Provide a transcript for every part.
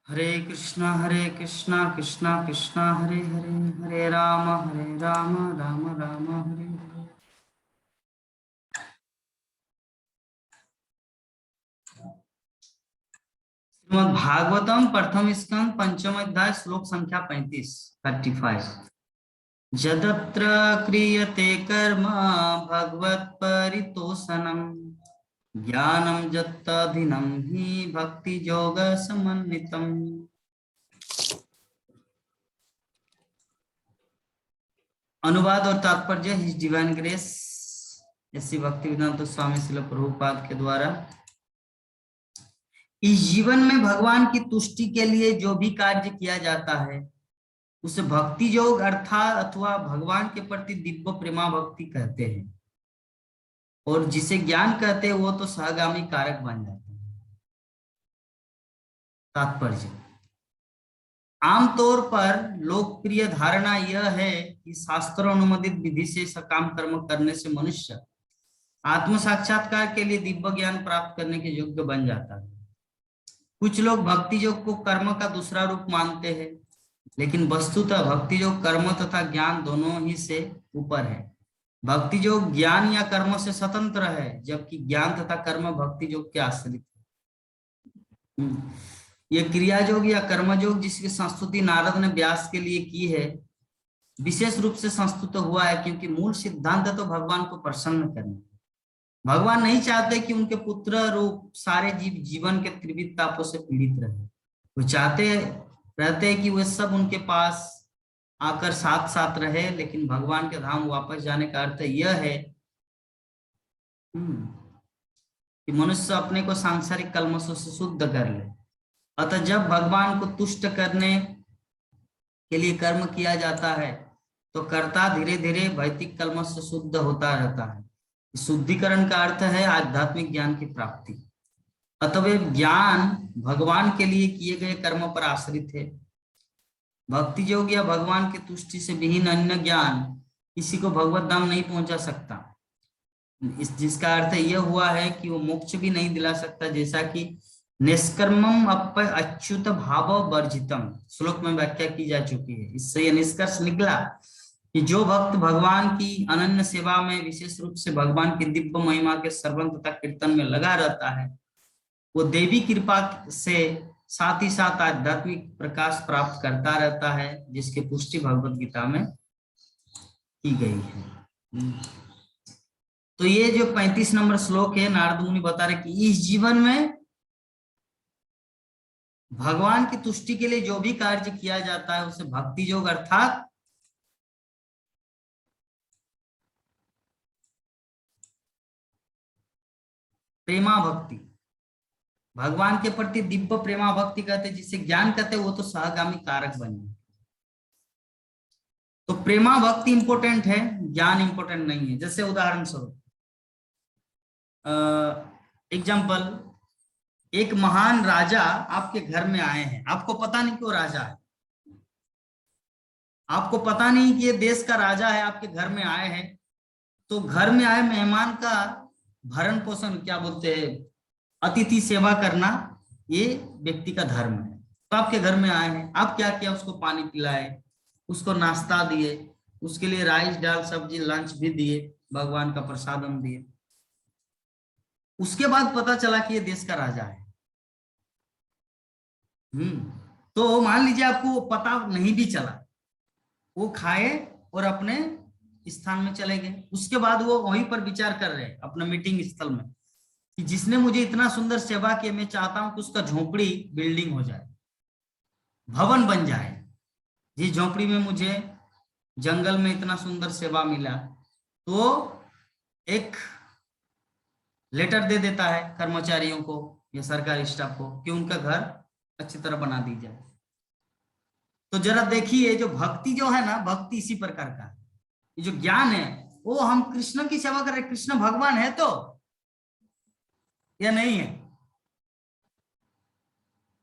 हरे कृष्णा कृष्णा कृष्णा हरे हरे, हरे राम राम राम हरे हरे। श्रीमद् भागवतम प्रथम स्कंद पंचम अध्याय श्लोक संख्या 35। जदत्र क्रियते कर्म भगवत परितोषणम ज्ञानम जत्तधिनम हि भक्ति योग समन्वितम। अनुवाद और तात्पर्य his divine grace Shri Bhaktivedanta Swami Srila Prabhupada के द्वारा। इस जीवन में भगवान की तुष्टि के लिए जो भी कार्य किया जाता है उसे भक्ति योग अर्थात अथवा भगवान के प्रति दिव्य प्रेमा भक्ति कहते हैं, और जिसे ज्ञान कहते हैं वो तो सहगामी कारक बन जाते हैं। तात्पर्य, आमतौर पर लोकप्रिय धारणा यह है कि शास्त्र अनुमोदित विधि से सकाम कर्म करने से मनुष्य आत्म साक्षात्कार के लिए दिव्य ज्ञान प्राप्त करने के योग्य बन जाता है। कुछ लोग भक्ति योग को कर्म का दूसरा रूप मानते हैं, लेकिन वस्तुतः भक्ति योग कर्म तथा ज्ञान दोनों ही से ऊपर है। भक्ति योग ज्ञान या कर्म से स्वतंत्र है, जबकि ज्ञान तथा कर्म भक्ति योग के आश्रित है। यह क्रिया योग या कर्म योग जिसकी संस्तुति नारद ने व्यास के लिए की है, विशेष रूप से संस्तुत हुआ है क्योंकि मूल सिद्धांत तो भगवान को प्रसन्न करना। भगवान नहीं चाहते कि उनके पुत्र रूप सारे जीव जीवन के त्रिविध तापों से पीड़ित रहे। वो चाहते रहते हैं कि वे सब उनके पास आकर साथ साथ रहे, लेकिन भगवान के धाम वापस जाने का अर्थ यह है कि मनुष्य अपने को सांसारिक कल्मशों से शुद्ध कर ले। अतः जब भगवान को तुष्ट करने के लिए कर्म किया जाता है तो कर्ता धीरे धीरे भौतिक कल्मश से शुद्ध होता रहता है। शुद्धिकरण का अर्थ है आध्यात्मिक ज्ञान की प्राप्ति। अतः ज्ञान भगवान के लिए किए गए कर्म पर आश्रित है। भक्ति योग या भगवान की तुष्टि से विहीन अन्य ज्ञान किसी को भगवत धाम नहीं पहुंचा सकता। जिसका अर्थ यह हुआ है कि वो मोक्ष भी नहीं दिला सकता, जैसा कि निष्कर्मम अच्युत भाव वर्जितम श्लोक में व्याख्या की जा चुकी है। इससे यह निष्कर्ष निकला कि जो भक्त भगवान की अनन्य सेवा में, विशेष रूप से भगवान की दिव्य महिमा के श्रवण तथा कीर्तन में लगा रहता है, वो देवी कृपा से साथ ही साथ आध्यात्मिक प्रकाश प्राप्त करता रहता है, जिसकी पुष्टि भगवत गीता में की गई है। तो ये जो 35 नंबर श्लोक है, नारद मुनि बता रहे कि इस जीवन में भगवान की तुष्टि के लिए जो भी कार्य किया जाता है उसे भक्ति योग अर्थात प्रेमा भक्ति, भगवान के प्रति दिव्य प्रेमा भक्ति कहते हैं, जिसे ज्ञान कहते हैं, वो तो सहगामी कारक बन जाए। तो प्रेमा भक्ति इंपोर्टेंट है, ज्ञान इंपोर्टेंट नहीं है। जैसे उदाहरण स्वरूप एग्जाम्पल, एक महान राजा आपके घर में आए हैं, आपको पता नहीं कि वो राजा है, आपको पता नहीं कि ये देश का राजा है, आपके घर में आए हैं। तो घर में आए मेहमान का भरण पोषण, क्या बोलते हैं, अतिथि सेवा करना, ये व्यक्ति का धर्म है। तो आपके घर में आए हैं, आप क्या किया, उसको पानी पिलाए, उसको नाश्ता दिए, उसके लिए राइस दाल सब्जी लंच भी दिए, भगवान का प्रसादम दिए। उसके बाद पता चला कि ये देश का राजा है। तो मान लीजिए आपको पता नहीं भी चला, वो खाए और अपने स्थान में चले गए। उसके बाद वो वहीं पर विचार कर रहे हैं अपने मीटिंग स्थल में कि जिसने मुझे इतना सुंदर सेवा की, मैं चाहता हूं कि उसका झोपड़ी बिल्डिंग हो जाए, भवन बन जाए। जिस झोपड़ी में मुझे जंगल में इतना सुंदर सेवा मिला, तो एक लेटर दे देता है कर्मचारियों को या सरकारी स्टाफ को कि उनका घर अच्छी तरह बना दी जाए। तो जरा देखिए, जो भक्ति जो है ना, भक्ति इसी प्रकार का है। ये जो ज्ञान है वो हम कृष्ण की सेवा कर रहे, कृष्ण भगवान है तो या नहीं है।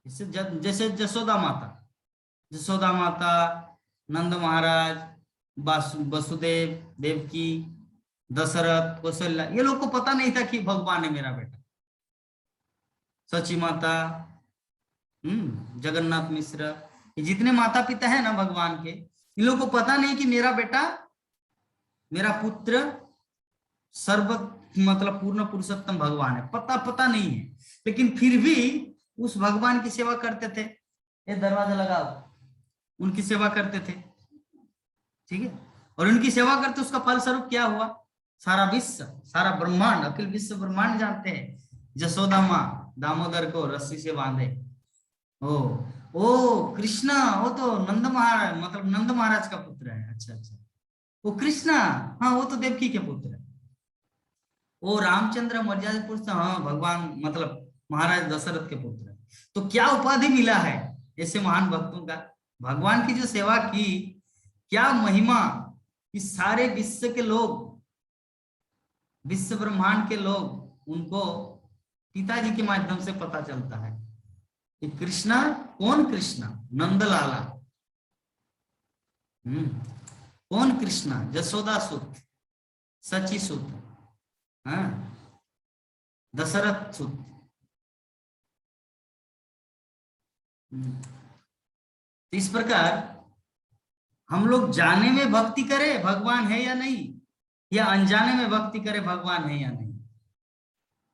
जैसे जसोदा माता, नंद महाराज, वसुदेव, देवकी, दशरथ, कौशल्या, ये लोग को पता नहीं था कि भगवान है मेरा बेटा। सची माता, जगन्नाथ मिश्र, ये जितने माता पिता है ना भगवान के, इन लोगों को पता नहीं कि मेरा बेटा, मेरा पुत्र सर्व मतलब पूर्ण पुरुषोत्तम भगवान है, पता नहीं है, लेकिन फिर भी उस भगवान की सेवा करते थे। ये दरवाजा लगाओ, उनकी सेवा करते थे, ठीक है। और उनकी सेवा करते उसका फल स्वरूप क्या हुआ, सारा विश्व, सारा ब्रह्मांड, अखिल विश्व ब्रह्मांड जानते हैं जसोदा माँ दामोदर को रस्सी से बांधे। ओ कृष्णा, वो तो नंद महाराज, मतलब नंद महाराज का पुत्र है। अच्छा अच्छा, वो कृष्णा, हाँ वो तो देवकी के पुत्र है। वो रामचंद्र मर्यादा पुरुष, हाँ भगवान मतलब महाराज दशरथ के पुत्र है। तो क्या उपाधि मिला है ऐसे महान भक्तों का, भगवान की जो सेवा की, क्या महिमा, इस सारे विश्व के लोग, विश्व ब्रह्मांड के लोग, उनको पिताजी के माध्यम से पता चलता है कि कृष्णा, कौन कृष्णा, नंदलाला, कौन कृष्णा, जसोदा सुत, सची सुत, हाँ दशरथ सुत। तो इस प्रकार हम लोग जाने में भक्ति करें भगवान है या नहीं, या अनजाने में भक्ति करें भगवान है या नहीं,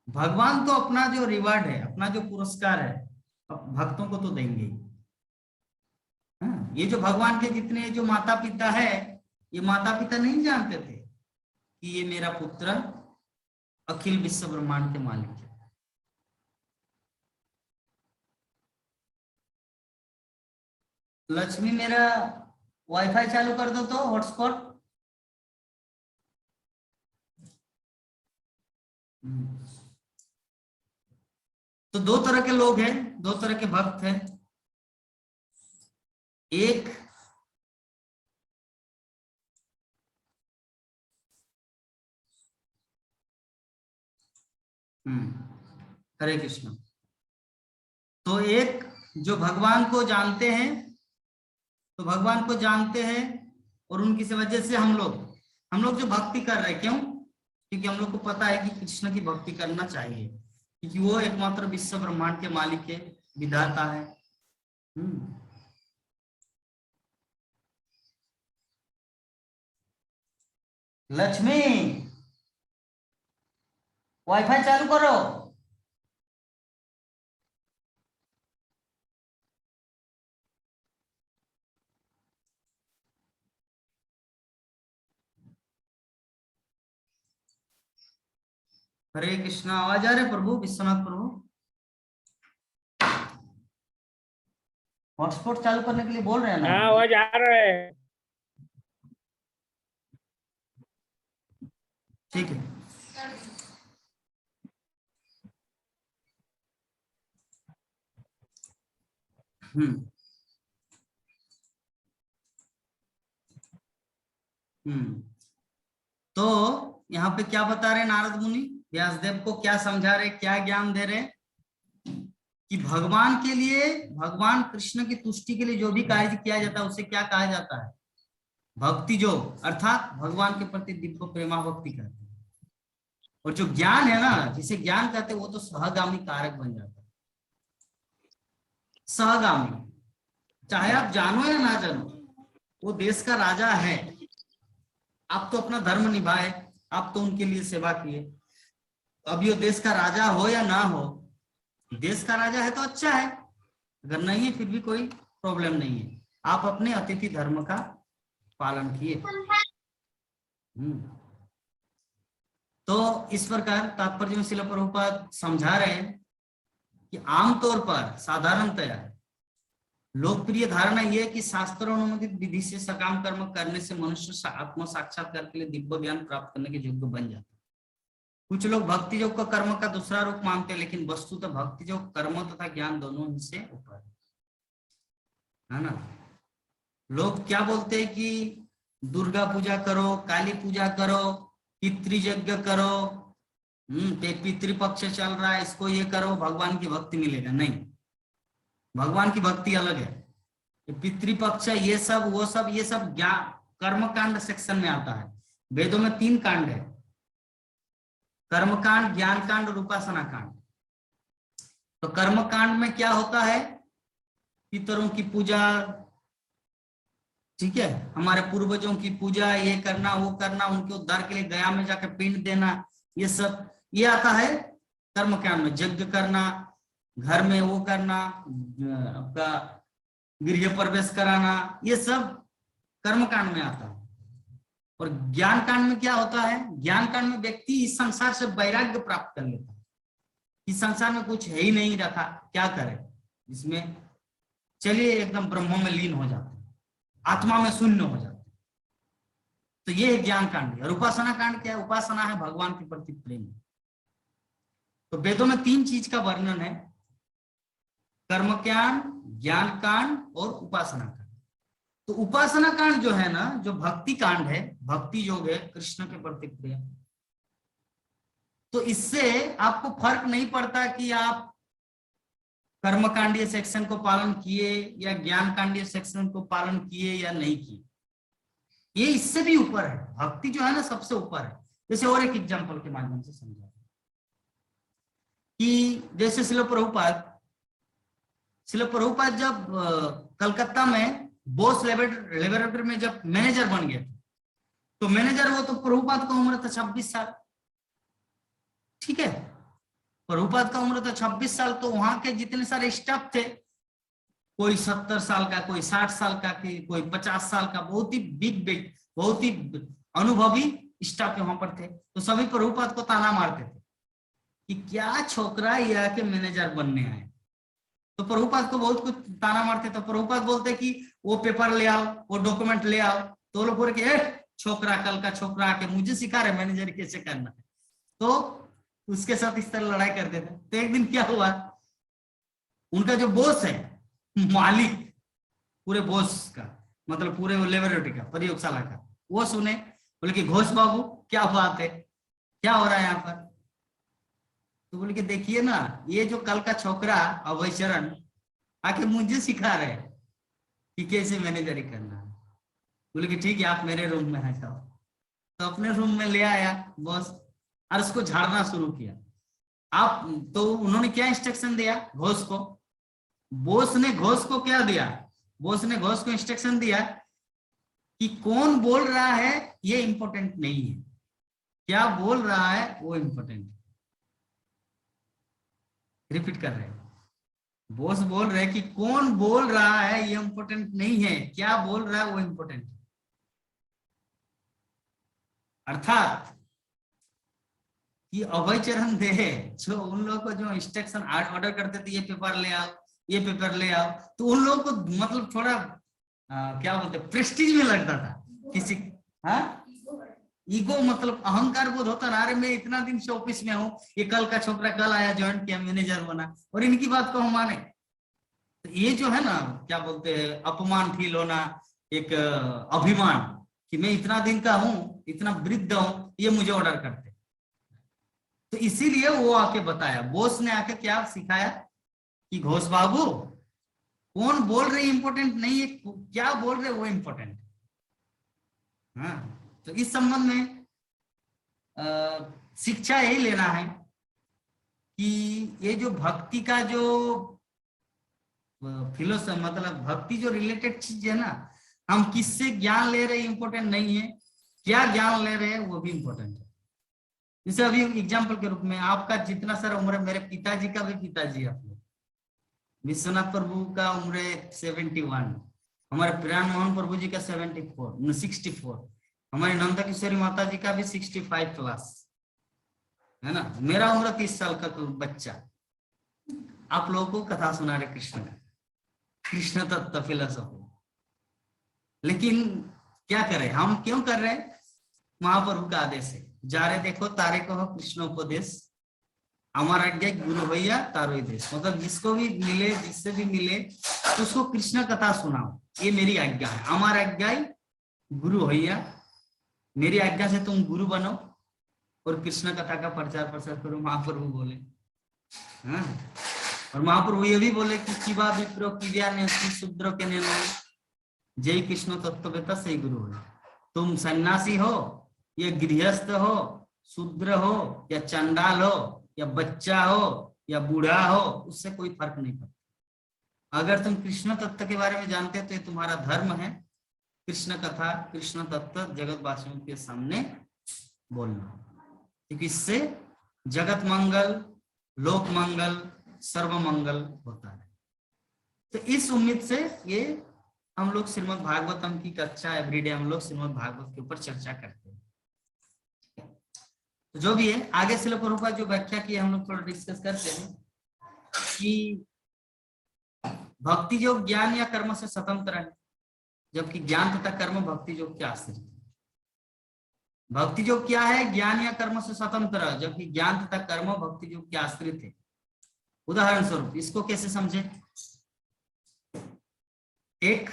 भगवान तो अपना जो रिवार्ड है, अपना जो पुरस्कार है भक्तों को तो देंगे ही। ये जो भगवान के जितने जो माता पिता है, ये माता पिता नहीं जानते थे कि ये मेरा पुत्र अखिल विश्व ब्रह्मांड के मालिक है। लक्ष्मी मेरा वाईफाई चालू कर दो तो, हॉटस्पॉट। तो दो तरह के लोग हैं, दो तरह के भक्त हैं। एक हरे कृष्ण। तो एक जो भगवान को जानते हैं, तो भगवान को जानते हैं और उनकी वजह से हम लोग जो भक्ति कर रहे हैं, क्यों, क्योंकि हम लोग को पता है कि कृष्ण की भक्ति करना चाहिए, क्योंकि वो एकमात्र विश्व ब्रह्मांड के मालिक है, विधाता है। लक्ष्मी वाईफाई चालू करो। हरे कृष्णा, आवाज आ रहे प्रभु विश्वनाथ प्रभु? हॉटस्पॉट चालू करने के लिए बोल रहे हैं ना? हाँ आवाज आ रहा है। ठीक है। तो यहाँ पे क्या बता रहे नारद मुनि, व्यासदेव को क्या समझा रहे, क्या ज्ञान दे रहे कि भगवान के लिए, भगवान कृष्ण की तुष्टि के लिए जो भी कार्य किया जाता है उसे क्या कहा जाता है, भक्ति योग, अर्थात भगवान के प्रति दिव्य प्रेमा भक्ति करते हैं। और जो ज्ञान है ना, जिसे ज्ञान कहते हैं, वो तो सहगामी कारक बन जाता है। सहगामी, चाहे आप जानो या ना जानो, वो देश का राजा है, आप तो अपना धर्म निभाए, आप तो उनके लिए सेवा किए। अब ये देश का राजा हो या ना हो, देश का राजा है तो अच्छा है, अगर नहीं है फिर भी कोई प्रॉब्लम नहीं है, आप अपने अतिथि धर्म का पालन किए। तो इस प्रकार तात्पर्य में श्रील प्रभुपाद समझा रहे हैं कि आमतौर पर साधारणतया लोकप्रिय धारणा यह है कि शास्त्र अनुमोदित विधि से सकाम कर्म करने से मनुष्य आत्म साक्षात्कार के लिए दिव्य ज्ञान प्राप्त करने के योग्य बन जाता है। कुछ लोग भक्ति योग का कर्म का दूसरा रूप मानते हैं, लेकिन वस्तुतः भक्ति योग कर्म तथा ज्ञान दोनों ही से ऊपर है ना। लोग क्या बोलते हैं कि दुर्गा पूजा करो, काली पूजा करो, पितृयज्ञ करो, पितृपक्ष चल रहा है, इसको ये करो, भगवान की भक्ति मिलेगा। नहीं, भगवान की भक्ति अलग है। पितृपक्ष ये सब वो सब, ये सब ज्ञान कर्म कांड सेक्शन में आता है। वेदों में 3 कांड है, कर्म कांड, ज्ञान कांड और उपासना कांड। तो कर्म कांड में क्या होता है पितरों की पूजा, ठीक है, हमारे पूर्वजों की पूजा, ये करना वो करना, उनके उद्धार के लिए गया में जाकर पिंड देना, ये सब ये आता है कर्मकांड में। यज्ञ करना, घर में वो करना, आपका गृह प्रवेश कराना, ये सब कर्मकांड में आता है। और ज्ञान कांड में क्या होता है? ज्ञान कांड में व्यक्ति इस संसार से वैराग्य प्राप्त कर लेता है। इस संसार में कुछ है ही नहीं रखा, क्या करे इसमें, चलिए एकदम ब्रह्म में लीन हो जाते हैं, आत्मा में शून्य हो जाते हैं। तो ये है ज्ञान कांड। और उपासना कांड क्या है? उपासना है भगवान के प्रति प्रेम। तो वेदों में 3 चीज का वर्णन है, कर्म कांड, ज्ञान कांड और उपासना कांड। तो उपासना कांड जो है ना, जो भक्ति कांड है, भक्ति योग है कृष्ण के प्रति प्रेम, तो इससे आपको फर्क नहीं पड़ता कि आप कर्मकांडीय सेक्शन को पालन किए या ज्ञान कांडीय सेक्शन को पालन किए या नहीं किए, ये इससे भी ऊपर है। भक्ति जो है ना सबसे ऊपर है। जैसे और एक एग्जांपल के माध्यम से समझा कि जैसे शिल प्रभुपाद जब कलकत्ता में बोस लेबोरेटरी में जब मैनेजर बन गए, तो मैनेजर वो तो प्रभुपाद का उम्र था 26 साल, ठीक है, प्रभुपाद का उम्र था 26 साल। तो वहां के जितने सारे स्टाफ थे, कोई 70 साल का, कोई 60 साल का, कोई 50 साल का, बहुत ही बिग बहुत ही अनुभवी स्टाफ वहां पर थे। तो सभी प्रभुपाद को ताना मारते थे कि क्या छोकरा ये आके मैनेजर बनने आए। तो प्रभुपाद को बहुत कुछ ताना मारते। तो प्रभुपाद बोलते कि वो पेपर ले आओ, वो डॉक्यूमेंट ले आओ। तो लोग बोल के छोकरा, कल का छोकरा आके मुझे सिखा रहे मैनेजर कैसे करना है। तो उसके साथ इस तरह लड़ाई करते थे। तो एक दिन क्या हुआ, उनका जो बॉस है, मालिक पूरे बॉस का, मतलब पूरे लेबोरेटरी का, प्रयोगशाला का, वो सुने, बोले कि घोष बाबू क्या बात है, क्या हो रहा है यहाँ पर। तो बोले कि देखिए ना, ये जो कल का छोकरा अभय चरण आके मुझे सिखा रहे कि कैसे मैनेजरी करना है। बोले कि ठीक है, आप मेरे रूम में आ जाओ। तो अपने रूम में ले आया बॉस और उसको झाड़ना शुरू किया। आप तो उन्होंने क्या इंस्ट्रक्शन दिया घोष को, बॉस ने घोष को क्या दिया, बॉस ने घोष को इंस्ट्रक्शन दिया कि कौन बोल रहा है ये इंपॉर्टेंट नहीं है, क्या बोल रहा है वो इंपॉर्टेंट है। रिपीट कर रहे हैं, बॉस बोल रहे हैं कि कौन बोल रहा है ये इंपॉर्टेंट नहीं है, क्या बोल रहा है वो इंपॉर्टेंट है। अर्थात कि अभय चरण दे जो उन लोगों को जो इंस्ट्रक्शन ऑर्डर करते थे, ये पेपर ले आओ, ये पेपर ले आओ, तो उन लोगों को मतलब थोड़ा क्या बोलते प्रेस्टीज में लगता था किसी, हाँ ईगो, मतलब अहंकार बोध होता ना, अरे मैं इतना दिन से ऑफिस में हूँ, ये कल का छोकरा कल आया, ज्वाइन किया, मैनेजर बना, और इनकी बात को हम माने। तो ये जो है ना, क्या बोलते हैं, अपमान फील होना, एक अभिमान कि मैं इतना दिन का हूँ, इतना वृद्ध हूँ, ये मुझे ऑर्डर करते। तो इसीलिए वो आके बताया, बॉस ने आके क्या सिखाया कि घोष बाबू कौन बोल रहे इंपॉर्टेंट नहीं है, क्या बोल रहे वो इंपॉर्टेंट। हाँ, तो इस संबंध में शिक्षा यही लेना है कि ये जो भक्ति का जो फिलोसफी, मतलब भक्ति जो रिलेटेड चीज है ना, हम किससे ज्ञान ले रहे हैं इंपॉर्टेंट नहीं है, क्या ज्ञान ले रहे हैं वो भी इंपॉर्टेंट है। जैसे अभी एग्जाम्पल के रूप में, आपका जितना सारा उम्र है, मेरे पिताजी का भी पिताजी, आप लोग विश्वनाथ प्रभु का उम्र 71, हमारे प्रियान मोहन प्रभु जी का 64, हमारी नंदा किशोरी माता जी का भी 65 प्लस है ना। मेरा उम्र 30 साल का बच्चा, आप लोगों को कथा सुना रहे कृष्ण का, कृष्ण तत्व फिलोसॉफी। लेकिन क्या करें, हम क्यों कर रहे हैं? महाप्रभु का आदेश है, जा रहे देखो तारे को हो कृष्णोपदेश, हमारा आज्ञा गुरु भैया तारो देश। मतलब जिसको भी मिले, जिससे भी मिले, उसको कृष्ण कथा सुनाओ, ये मेरी आज्ञा है। हमारा आज्ञा गुरु भैया, मेरी आज्ञा से तुम गुरु बनो और कृष्ण कथा का प्रचार प्रसार करो, महाप्रभु बोले। हाँ, और महाप्रभु ये भी बोले कि किवा विप्रो किव्या ने शूद्र के ने जय कृष्ण तत्ववेता सही गुरु हो। तुम सन्यासी हो या गृहस्थ हो, शूद्र हो या चंडाल हो या बच्चा हो या बूढ़ा हो, उससे कोई फर्क नहीं पड़ता। अगर तुम कृष्ण तत्व के बारे में जानते हो तो ये तुम्हारा धर्म है, कृष्ण कथा, कृष्ण तत्व जगतवासियों के सामने बोलना, क्योंकि इससे जगत मंगल, लोक मंगल, सर्व मंगल होता है। तो इस उम्मीद से ये हम लोग श्रीमद् भागवतम की कक्षा एवरीडे हम लोग श्रीमद् भागवत के ऊपर चर्चा करते हैं। तो जो भी है, आगे श्रील प्रभुपाद जो व्याख्या की हम लोग थोड़ा डिस्कस करते हैं कि भक्ति योग ज्ञान या कर्म से स्वतंत्र है, जबकि ज्ञान तथा कर्म भक्ति योग के आश्रित है। भक्ति योग क्या है? ज्ञान या कर्म से स्वतंत्र, जबकि ज्ञान तथा कर्म भक्ति योग के आश्रित है। उदाहरण स्वरूप इसको कैसे समझे? एक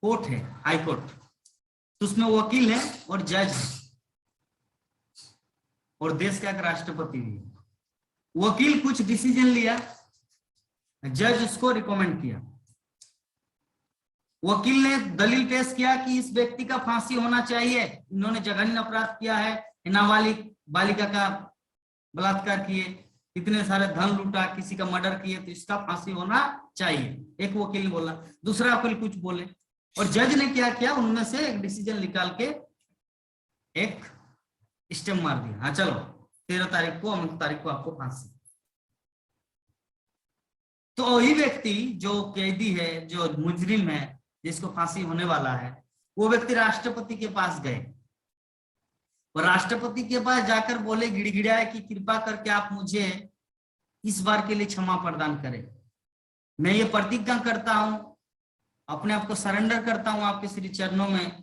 कोर्ट है, हाई कोर्ट, तो उसमें वकील है और जज है और देश का एक राष्ट्रपति भी है। वकील कुछ डिसीजन लिया, जज उसको रिकमेंड किया। वकील ने दलील पेश किया कि इस व्यक्ति का फांसी होना चाहिए, इन्होंने जघन्य अपराध किया है, नाबालिग बालिका का बलात्कार किए, इतने सारे धन लूटा, किसी का मर्डर किए, तो इसका फांसी होना चाहिए। एक वकील ने बोला, दूसरा वकील कुछ बोले, और जज ने क्या किया, उनमें से एक डिसीजन निकाल के एक स्टैम्प मार दिया, हाँ चलो 13 तारीख को, 19 तारीख को आपको फांसी। तो वही व्यक्ति जो कैदी है, जो मुजरिम है, जिसको फांसी होने वाला है, वो व्यक्ति राष्ट्रपति के पास गए और राष्ट्रपति के पास जाकर बोले, गिड़गिड़ाए कि कृपा करके आप मुझे इस बार के लिए क्षमा प्रदान करें। मैं ये प्रतिज्ञा करता हूं, अपने आप को सरेंडर करता हूं आपके श्री चरणों में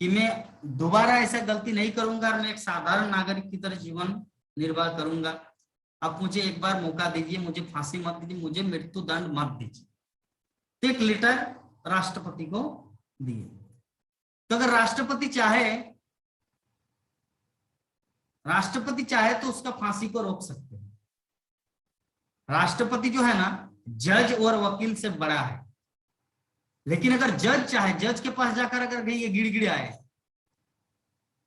कि मैं दोबारा ऐसा गलती नहीं करूंगा और मैं एक साधारण नागरिक की तरह जीवन निर्वाह करूंगा। आप मुझे एक बार मौका दीजिए, मुझे फांसी मत दीजिए, मुझे मृत्यु दंड मत दीजिए। तो एक लेटर राष्ट्रपति को दिए। तो अगर राष्ट्रपति चाहे तो उसका फांसी को रोक सकते हैं। राष्ट्रपति जो है ना, जज और वकील से बड़ा है। लेकिन अगर जज चाहे, जज के पास जाकर अगर ये गिड़गिड़ाए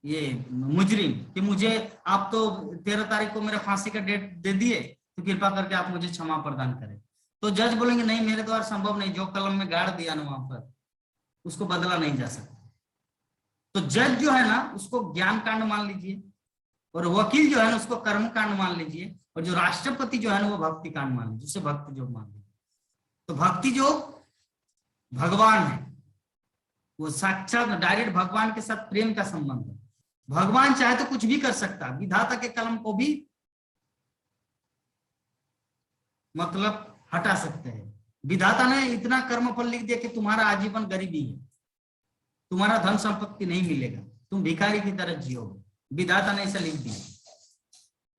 ये मुजरिम कि मुझे आप तो 13 तारीख को मेरा फांसी का डेट दे दिए, तो कृपा करके आप मुझे क्षमा प्रदान करें, तो जज बोलेंगे नहीं, मेरे द्वारा संभव नहीं, जो कलम में गाड़ दिया ना वहां पर उसको बदला नहीं जा सकता। तो जज जो है ना, उसको ज्ञान कांड मान लीजिए, और वकील जो है ना, उसको कर्म कांड मान लीजिए, और जो राष्ट्रपति जो है ना, वो भक्ति कांड मान लीजिए, उसे भक्ति योग मान लीजिए। तो भक्ति योग भगवान है, वो साक्षात डायरेक्ट भगवान के साथ प्रेम का संबंध है। भगवान चाहे तो कुछ भी कर सकता, विधाता के कलम को भी मतलब हटा सकते हैं। विधाता ने इतना कर्मफल लिख दिया कि तुम्हारा आजीवन गरीबी है, तुम्हारा धन संपत्ति नहीं मिलेगा, तुम भिखारी की तरह जियोगे, विधाता ने ऐसा लिख दिया।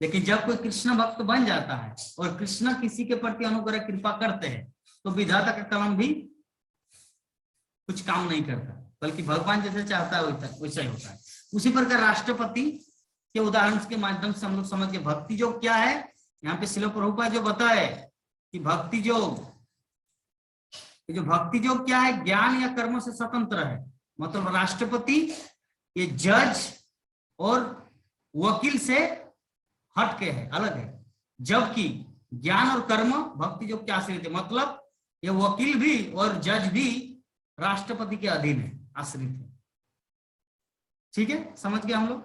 लेकिन जब कोई कृष्ण भक्त बन जाता है और कृष्ण किसी के प्रति अनुग्रह कृपा करते हैं, तो विधाता का कलम भी कुछ काम नहीं करता, बल्कि भगवान जैसे चाहता है वैसा ही होता है। उसी प्रकार राष्ट्रपति के उदाहरण के माध्यम से हम लोग समझ गए भक्ति योग क्या है। यहाँ पे श्रील प्रभुपाद जो बताए कि भक्ति योग क्या है, ज्ञान या कर्म से स्वतंत्र है। मतलब राष्ट्रपति ये जज और वकील से हटके है, अलग है, जबकि ज्ञान और कर्म भक्ति योग के आश्रित है। मतलब ये वकील भी और जज भी राष्ट्रपति के अधीन है, आश्रित है। ठीक है, समझ गए हम लोग।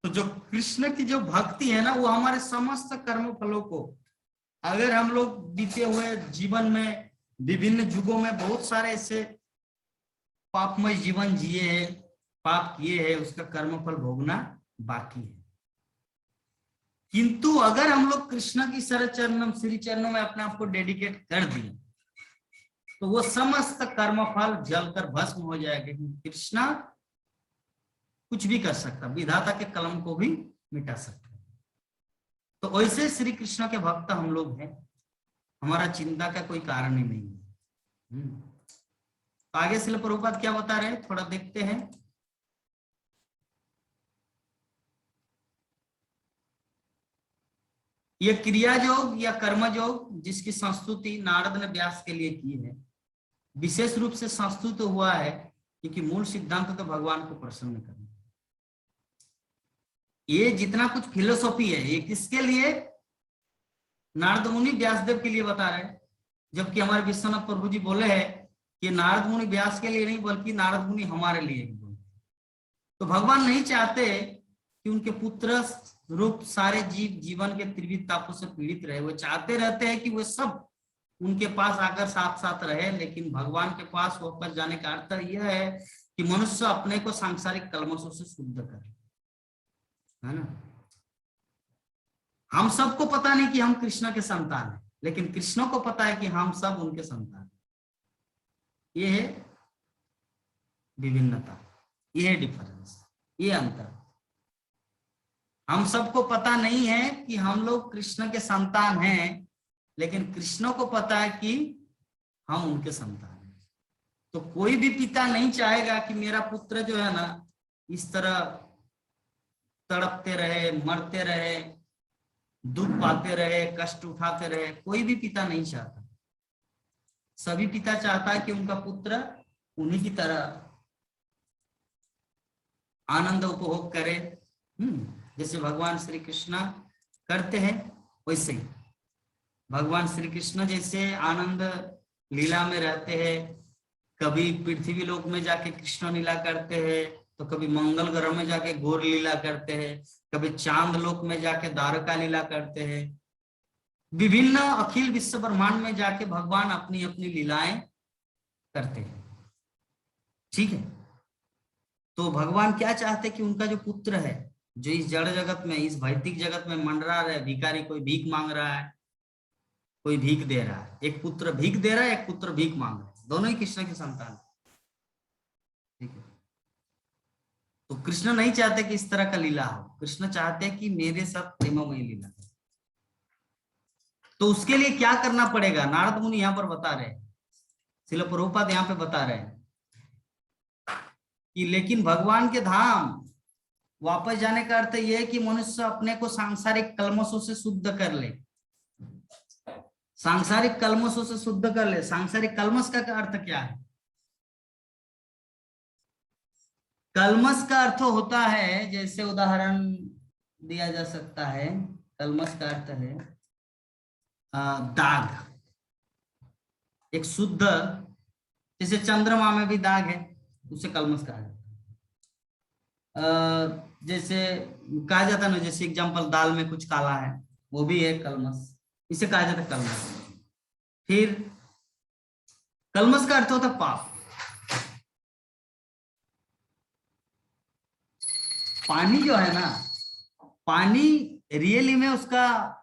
तो जो कृष्ण की जो भक्ति है ना, वो हमारे समस्त कर्म फलों को, अगर हम लोग बीते हुए जीवन में विभिन्न युगों में बहुत सारे ऐसे पापमय जीवन जिए हैं, पाप किए हैं, उसका कर्मफल भोगना बाकी है। किंतु अगर हम लोग कृष्ण की श्री चरणों में अपने आप को डेडिकेट कर दिए, तो वो समस्त कर्मफल जलकर भस्म हो जाएगा। कृष्ण कुछ भी कर सकता, विधाता के कलम को भी मिटा सकता। तो वैसे श्री कृष्ण के भक्त हम लोग हैं, हमारा चिंता का कोई कारण ही नहीं है। तो आगे श्रील प्रभुपाद क्या बता रहे हैं, थोड़ा देखते हैं। ये क्रिया योग या कर्म योग जिसकी संस्तुति नारद ने व्यास के लिए की है, विशेष रूप से संस्तुत हुआ है क्योंकि मूल सिद्धांत तो भगवान को प्रसन्न करना। ये जितना कुछ फिलोसॉफी है, ये किसके लिए? नारद मुनि व्यासदेव के लिए बता रहे हैं जबकि हमारे विश्वनाथ प्रभु जी बोले हैं कि नारद मुनि व्यास के लिए नहीं बल्कि नारद मुनि हमारे लिए भी बोले। तो भगवान नहीं चाहते कि उनके पुत्र रूप सारे जीव जीवन के त्रिविध तापों से पीड़ित रहे। वो चाहते रहते हैं कि वो सब उनके पास आकर साथ साथ रहे, लेकिन भगवान के पास वापस जाने का अर्थ यह है कि मनुष्य अपने को सांसारिक कलमशों से शुद्ध करे, है ना। हम सबको पता नहीं कि हम कृष्ण के संतान हैं, लेकिन कृष्ण को पता है कि हम सब उनके संतान हैं। ये है विभिन्नता, ये है डिफरेंस, ये अंतर। हम सबको पता नहीं है कि हम लोग कृष्ण के संतान हैं, लेकिन कृष्ण को पता है कि हम उनके संतान हैं। तो कोई भी पिता नहीं चाहेगा कि मेरा पुत्र जो है ना इस तरह तड़पते रहे, मरते रहे, दुख पाते रहे, कष्ट उठाते रहे। कोई भी पिता नहीं चाहता। सभी पिता चाहता है कि उनका पुत्र उन्हीं की तरह आनंद उपभोग करे। जैसे भगवान श्री कृष्ण करते हैं वैसे ही भगवान श्री कृष्ण जैसे आनंद लीला में रहते हैं। कभी पृथ्वी लोक में जाके कृष्ण लीला करते हैं, तो कभी मंगल ग्रह में जाके घोर लीला करते हैं, कभी चांद लोक में जाके द्वारका लीला करते हैं। विभिन्न अखिल विश्व ब्रह्मांड में जाके भगवान अपनी अपनी लीलाएं करते हैं। ठीक है, तो भगवान क्या चाहते कि उनका जो पुत्र है, जो इस जड़ जगत में, इस भौतिक जगत में मंडरा रहा है, भिखारी, कोई भीख मांग रहा है, कोई भीख दे रहा है। एक पुत्र भीख दे रहा है, एक पुत्र भीख मांग रहा है, दोनों ही कृष्ण के संतान। ठीक है, तो कृष्ण नहीं चाहते कि इस तरह का लीला हो। कृष्ण चाहते हैं कि मेरे साथ प्रेममय लीला हो। तो उसके लिए क्या करना पड़ेगा, नारद मुनि यहाँ पर बता रहे हैं, श्रील प्रभुपाद यहाँ पे बता रहे हैं कि लेकिन भगवान के धाम वापस जाने का अर्थ यह है कि मनुष्य अपने को सांसारिक कलमशों से शुद्ध कर ले। सांसारिक कलमशों से शुद्ध कर ले। सांसारिक कलमश का अर्थ क्या है? कलमश का अर्थ होता है, जैसे उदाहरण दिया जा सकता है, कलमश का अर्थ है दाग। एक शुद्ध, जैसे चंद्रमा में भी दाग है, उसे कलमश कहा जाता है। जैसे कहा जाता है ना, जैसे एग्जांपल दाल में कुछ काला है, वो भी है कलमश, इसे कहा जाता है कलमश। फिर कलमश का अर्थ होता है पाप। पानी जो है ना, पानी रियली में उसका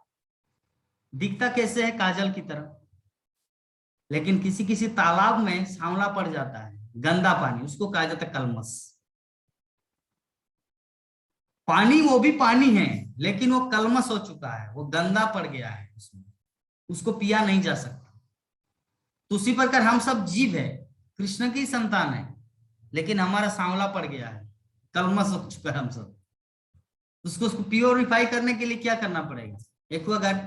दिखता कैसे है? काजल की तरह। लेकिन किसी किसी तालाब में सांवला पड़ जाता है, गंदा पानी, उसको कहा जाता है कलमश। पानी वो भी पानी है, लेकिन वो कलमश हो चुका है, वो गंदा पड़ गया है उसमें, उसको पिया नहीं जा सकता। तो उसी प्रकार हम सब जीव है, कृष्ण की संतान है, लेकिन हमारा सांवला पड़ गया है, कलमश हो चुका है हम सब। उसको प्योरीफाई करने के लिए क्या करना पड़ेगा? एक्वागार्ड,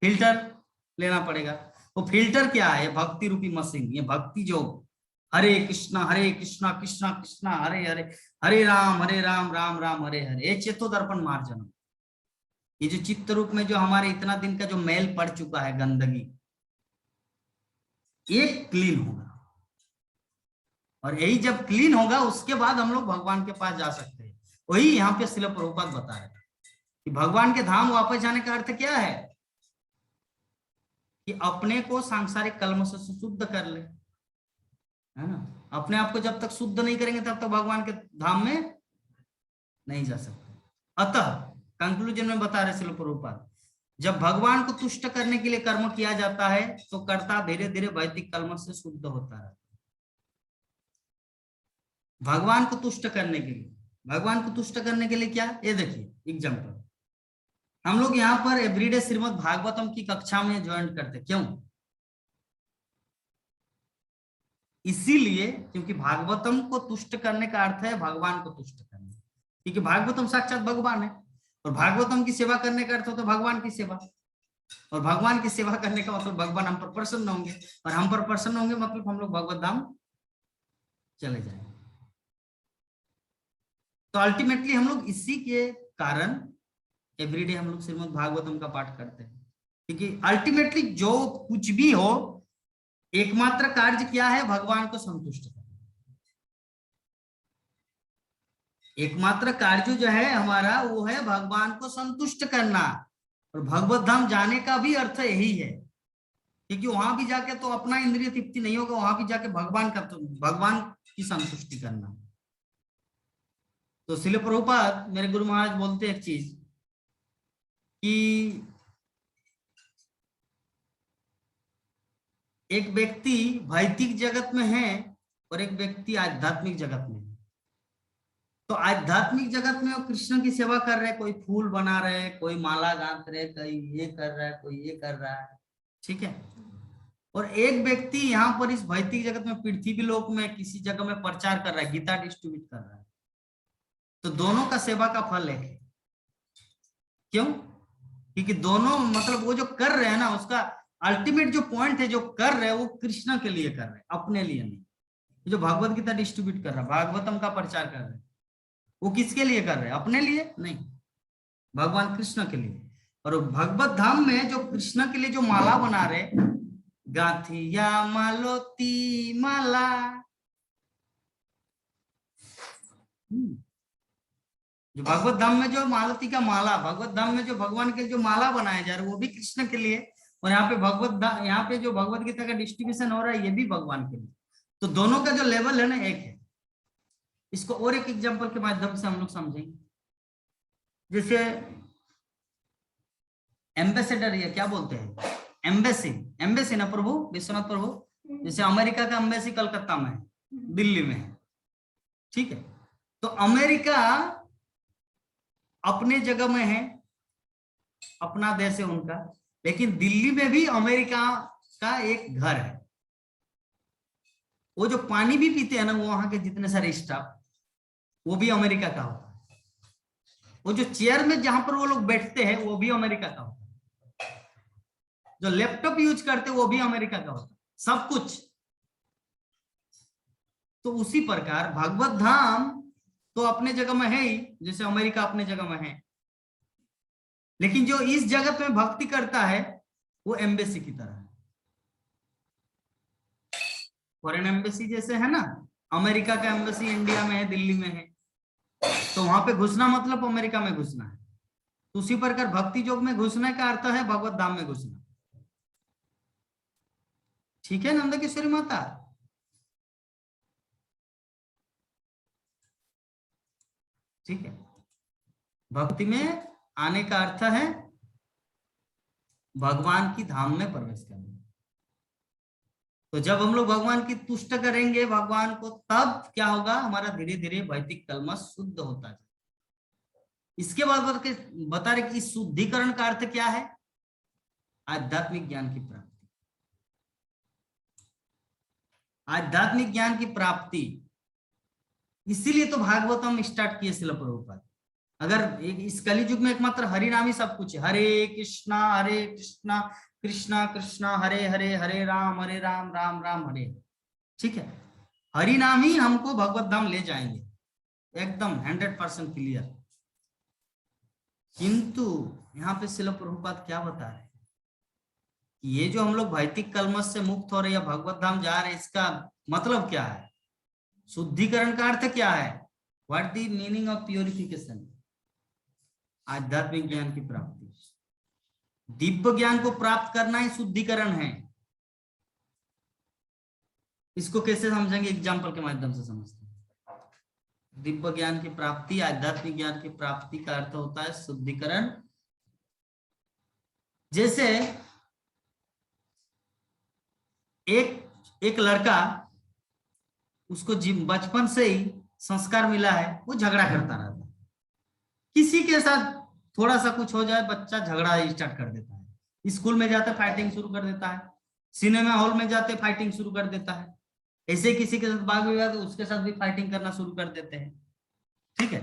फिल्टर लेना पड़ेगा। वो फिल्टर क्या है? भक्ति रूपी मशीन। ये भक्ति जो हरे कृष्णा कृष्णा कृष्णा हरे हरे, हरे राम राम राम हरे हरे, ये चेतो दर्पण मार्जन। ये जो चित्त रूप में जो हमारे इतना दिन का जो मैल पड़ चुका है, गंदगी, ये क्लीन होगा। और यही जब क्लीन होगा, उसके बाद हम लोग भगवान के पास जा सकते हैं। वही यहाँ पे श्रील प्रभुपाद बता रहे कि भगवान के धाम वापस जाने का अर्थ क्या है? कि अपने को सांसारिक कलमशों से शुद्ध कर ले, है ना। अपने आप को जब तक शुद्ध नहीं करेंगे तब तक भगवान के धाम में नहीं जा सकते। अतः कंक्लूजन में बता रहे श्रील प्रभुपाद, जब भगवान को तुष्ट करने के लिए कर्म किया जाता है तो कर्ता धीरे धीरे भौतिक कलमश से शुद्ध होता है। भगवान को तुष्ट करने के लिए, भगवान को तुष्ट करने के लिए क्या? ये देखिए एग्जाम्पल, हम लोग यहाँ पर एवरीडे श्रीमद् भागवतम की कक्षा में ज्वाइन करते, क्यों? इसीलिए क्योंकि भागवतम को तुष्ट करने का अर्थ है भगवान को तुष्ट करना, क्योंकि भागवतम साक्षात भगवान है, और भागवतम की सेवा करने का अर्थ होता है भगवान की सेवा, और भगवान की सेवा करने का मतलब भगवान हम पर प्रसन्न होंगे, और हम पर प्रसन्न होंगे मतलब हम लोग भगवत धाम चले जाएंगे। तो अल्टीमेटली हम लोग इसी के कारण एवरीडे हम लोग श्रीमद् भागवतम का पाठ करते हैं। क्योंकि अल्टीमेटली जो कुछ भी हो, एकमात्र कार्य क्या है? भगवान को संतुष्ट करना। एकमात्र कार्य जो है हमारा वो है भगवान को संतुष्ट करना। और भगवत धाम जाने का भी अर्थ यही है, क्योंकि वहां भी जाके तो अपना इंद्रिय तृप्ति नहीं होगा, वहां भी जाके भगवान का, तो भगवान की संतुष्टि करना। तो श्रील प्रभुपाद मेरे गुरु महाराज बोलते एक चीज कि एक व्यक्ति भौतिक जगत में है और एक व्यक्ति आध्यात्मिक जगत में है। तो आध्यात्मिक जगत में वो कृष्ण की सेवा कर रहे, कोई फूल बना रहे, कोई माला गांथ रहे, कोई ये कर रहा है, कोई ये कर रहा है, ठीक है। और एक व्यक्ति यहाँ पर इस भौतिक जगत में, पृथ्वी लोक में किसी जगह में प्रचार कर रहा है, गीता डिस्ट्रीब्यूट कर रहा है। तो दोनों का सेवा का फल एक है। क्यों? क्योंकि दोनों मतलब वो जो कर रहे हैं ना, उसका अल्टीमेट जो पॉइंट है, जो कर रहे हैं वो कृष्ण के लिए कर रहे हैं, अपने लिए नहीं। जो भगवत गीता डिस्ट्रीब्यूट कर रहा है, भागवतम का प्रचार कर रहे हैं, वो किसके लिए कर रहे हैं? अपने लिए नहीं, भगवान कृष्ण के लिए। और भगवत धाम में जो कृष्ण के लिए जो माला बना रहे, गाथिया मालोती माला, जो भगवत धाम में जो मालती का माला, भगवत धाम में जो भगवान के जो माला बनाए जा रहे, वो भी कृष्ण के लिए। और यहाँ पे यहाँ पे जो भगवत गीता का डिस्ट्रीब्यूशन हो रहा है, ये भी भगवान के लिए। तो दोनों का जो लेवल है ना, एक है। इसको और एक एग्जांपल के माध्यम से हम लोग समझेंगे। जैसे एम्बेसडर, या क्या बोलते हैं, एम्बेसी, एम्बेसी ना प्रभु विश्वनाथ प्रभु। जैसे अमेरिका का एम्बेसी कलकत्ता में है, दिल्ली में है, ठीक है। तो अमेरिका अपने जगह में है, अपना देश है उनका, लेकिन दिल्ली में भी अमेरिका का एक घर है। वो जो पानी भी पीते हैं ना, वो वहां के जितने सारे स्टाफ, वो भी अमेरिका का होता है। वो जो चेयर में जहां पर वो लोग बैठते हैं, वो भी अमेरिका का होता है। जो लैपटॉप यूज करते हैं, वो भी अमेरिका का होता है, सब कुछ। तो उसी प्रकार भगवत धाम तो अपने जगह में है ही, जैसे अमेरिका अपने जगह में है। लेकिन जो इस जगत में भक्ति करता है, वो एम्बेसी की तरह है। फॉरेन एम्बेसी जैसे है ना, अमेरिका का एम्बेसी इंडिया में है, दिल्ली में है, तो वहां पे घुसना मतलब अमेरिका में घुसना है। तो उसी प्रकार भक्ति योग में घुसने का अर्थ है भगवत धाम में घुसना। ठीक है नंद किशोरी माता? ठीक है, भक्ति में आने का अर्थ है भगवान की धाम में प्रवेश करना। तो जब हम लोग भगवान की तुष्ट करेंगे भगवान को, तब क्या होगा? हमारा धीरे धीरे भौतिक कलमश शुद्ध होता जाए। इसके बाद बता रहे कि इस शुद्धिकरण का अर्थ क्या है? आध्यात्मिक ज्ञान की प्राप्ति। आध्यात्मिक ज्ञान की प्राप्ति, इसीलिए तो भागवतम स्टार्ट किए श्रील प्रभुपाद। अगर इस कलि युग में एकमात्र हरि नाम ही सब कुछ है। हरे कृष्णा कृष्णा कृष्णा हरे हरे, हरे राम राम राम हरे। ठीक है, हरि नाम ही हमको भगवत धाम ले जाएंगे, एकदम 100% क्लियर। किंतु यहाँ पे श्रील प्रभुपाद क्या बता रहे हैं? ये जो हम लोग भौतिक कलमश से मुक्त हो रहे या भगवत धाम जा रहे, इसका मतलब क्या है? शुद्धिकरण का अर्थ क्या है? What the meaning of purification? आध्यात्मिक ज्ञान की प्राप्ति, दिव्य ज्ञान को प्राप्त करना ही शुद्धिकरण है। इसको कैसे समझेंगे? एग्जाम्पल के माध्यम से समझते हैं। दिव्य ज्ञान की प्राप्ति, आध्यात्मिक ज्ञान की प्राप्ति का अर्थ होता है शुद्धिकरण। जैसे एक लड़का, उसको बचपन से ही संस्कार मिला है, वो झगड़ा करता रहता है। किसी के साथ थोड़ा सा कुछ हो जाए, बच्चा झगड़ा स्टार्ट कर देता है। स्कूल में जाते फाइटिंग शुरू कर देता है, सिनेमा हॉल में जाते फाइटिंग शुरू कर देता है, ऐसे किसी के साथ बाग विवाद, उसके साथ भी फाइटिंग करना शुरू कर देते हैं। ठीक है,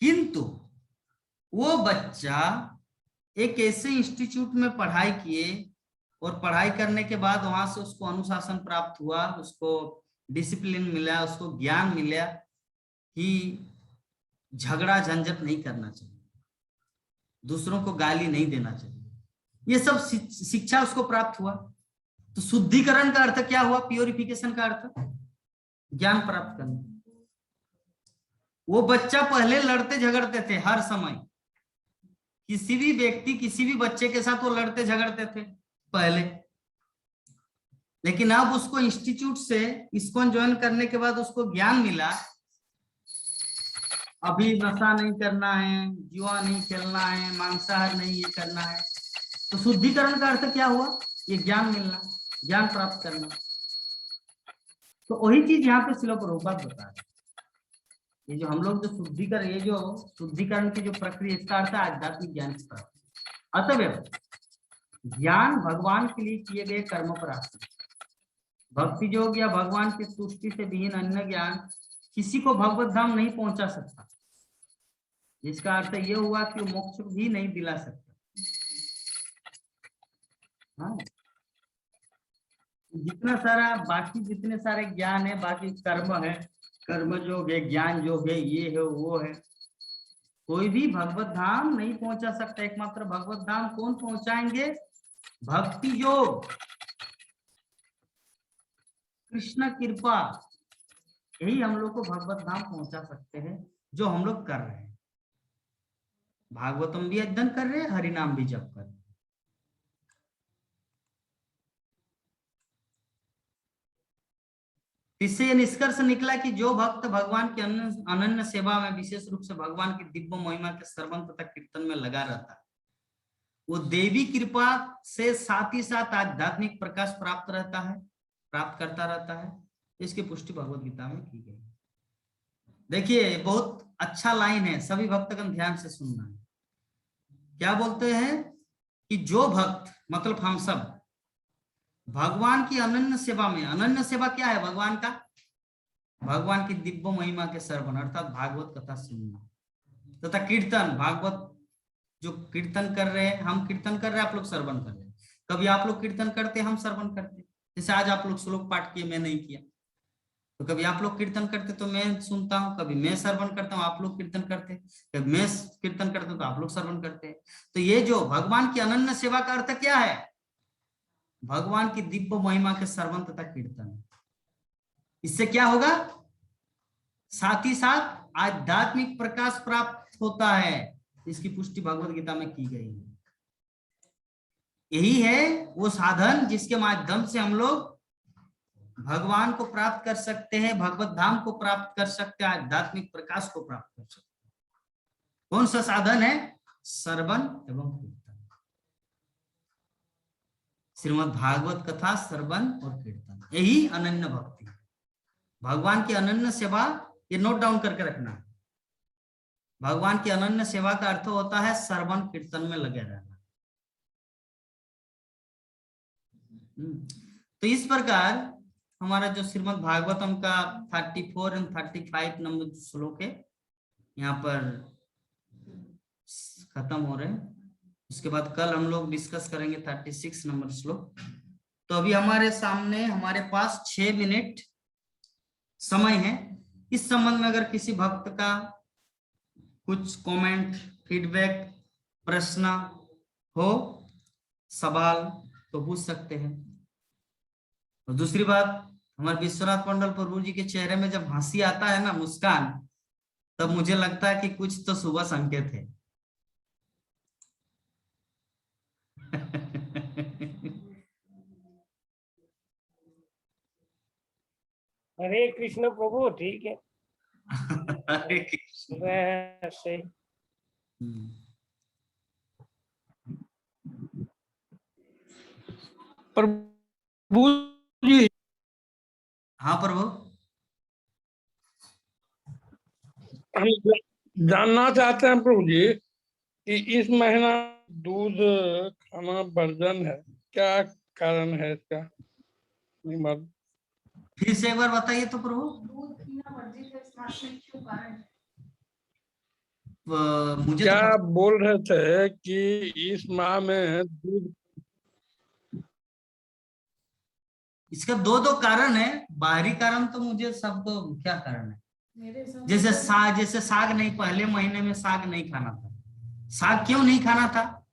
किंतु वो बच्चा एक ऐसे इंस्टीट्यूट में पढ़ाई किए, और पढ़ाई करने के बाद वहां से उसको अनुशासन प्राप्त हुआ, उसको डिसिप्लिन मिला, उसको ज्ञान मिला कि झगड़ा झंझट नहीं करना चाहिए। दूसरों को गाली नहीं देना चाहिए, ये सब शिक्षा उसको प्राप्त हुआ। तो शुद्धिकरण का अर्थ क्या हुआ? प्योरिफिकेशन का अर्थ ज्ञान प्राप्त करना। वो बच्चा पहले लड़ते झगड़ते थे हर समय, किसी भी व्यक्ति किसी भी बच्चे के साथ वो लड़ते झगड़ते थे पहले, लेकिन अब उसको इंस्टीट्यूट से इस्कॉन ज्वाइन करने के बाद उसको ज्ञान मिला, अभी नशा नहीं करना है, जुआ नहीं खेलना है, मांसाहार नहीं ये करना है। तो शुद्धिकरण का अर्थ क्या हुआ? ये ज्ञान मिलना, ज्ञान प्राप्त करना। तो वही चीज यहाँ पे श्रील प्रभुपाद बता रहे, ये जो हम लोग जो शुद्धिकरण, ये जो शुद्धिकरण की जो प्रक्रिया, इसका अर्थ आध्यात्मिक ज्ञान की प्राप्ति। अतः ज्ञान भगवान के लिए किए गए कर्म प्राप्ति, भक्ति योग या भगवान की तुष्टि से विहीन अन्य ज्ञान किसी को भगवत धाम नहीं पहुंचा सकता। इसका अर्थ ये हुआ कि मोक्ष भी नहीं दिला सकता। हाँ, जितना सारा बाकी जितने सारे ज्ञान है, बाकी कर्म है, कर्म योग है, ज्ञान योग है, ये है वो है, कोई भी भगवत धाम नहीं पहुंचा सकता। एकमात्र भगवत धाम कौन पहुंचाएंगे? भक्ति योग, कृष्ण कृपा, यही हम लोग को भगवत धाम पहुंचा सकते हैं, जो हम लोग कर रहे हैं। भागवतम भी अध्ययन कर रहे हैं, हरिनाम भी जप कर रहे हैं। इससे यह निष्कर्ष निकला कि जो भक्त भगवान की अनन्य सेवा में, विशेष रूप से भगवान की दिव्य महिमा के श्रवण तथा कीर्तन में लगा रहता है, वो देवी कृपा से साथ ही साथ आध्यात्मिक प्रकाश प्राप्त करता रहता है। इसकी पुष्टि भगवत गीता में की गई। देखिए बहुत अच्छा लाइन है, सभी भक्तगण ध्यान से सुनना है। क्या बोलते हैं कि जो भक्त, मतलब हम सब, भगवान की अनन्य सेवा में, अनन्य सेवा क्या है भगवान का? भगवान की दिव्य महिमा के श्रवण अर्थात भागवत कथा सुनना तथा कीर्तन, भागवत जो कीर्तन कर रहे हैं, हम कीर्तन कर रहे हैं, आप लोग श्रवण कर रहे हैं। कभी आप लोग कीर्तन करते, हम श्रवण करते। जैसे आज आप लोग श्लोक पाठ किए, मैं नहीं किया, तो कभी आप लोग कीर्तन करते तो मैं सुनता हूँ, कभी मैं श्रवण करता हूँ, आप लोग कीर्तन करते, कभी मैं कीर्तन करता हूँ तो आप लोग श्रवण करते हैं। तो ये जो भगवान की अनन्य सेवा का अर्थ क्या है? भगवान की दिव्य महिमा के श्रवण तथा कीर्तन। इससे क्या होगा? साथ ही साथ आध्यात्मिक प्रकाश प्राप्त होता है। इसकी पुष्टि भगवत गीता में की गई है। यही है वो साधन जिसके माध्यम से हम लोग भगवान को प्राप्त कर सकते हैं, भगवत धाम को प्राप्त कर सकते हैं, आध्यात्मिक प्रकाश को प्राप्त कर सकते हैं। कौन सा साधन है? श्रवण एवं कीर्तन, श्रीमद् भागवत कथा श्रवण और कीर्तन, यही अनन्य भक्ति है। भगवान की अनन्य सेवा, ये नोट डाउन करके रखना है। भगवान की अनन्य सेवा का अर्थ होता है श्रवण कीर्तन में लगे रहना। तो इस प्रकार हमारा जो श्रीमद् भागवतम का 34 और 35 नंबर श्लोक है, यहाँ पर खत्म हो रहे हैं। उसके बाद कल हम लोग डिस्कस करेंगे 36 नंबर श्लोक। तो अभी हमारे सामने, हमारे पास 6 मिनट समय है। इस संबंध में अगर किसी भक्त का कुछ कमेंट, फीडबैक, प्रश्न हो, सवाल, तो पूछ सकते हैं। और दूसरी बात, हमारे विश्वनाथ मंडल प्रभु जी के चेहरे में जब हंसी आता है ना, मुस्कान, तब मुझे लगता है कि कुछ तो शुभ संकेत है। हरे कृष्ण प्रभु, ठीक है। हरे कृष्ण। वैसे प्रभु जी, हाँ प्रभु, हम जानना चाहते हैं प्रभु जी कि इस महीना दूध खाना वर्जन है, क्या कारण है इसका? फिर से एक बार बताइए तो प्रभु। दूध पीना वर्जित है, इस मास में क्यों कारण है? मुझे क्या तो बोल रहे थे कि इस माह में दूध, इसका दो कारण है। बाहरी कारण तो मुझे सब, तो क्या कारण है? मेरे हिसाब जैसे से साग नहीं, पहले महीने में साग नहीं खाना था, साग क्यों नहीं खाना था?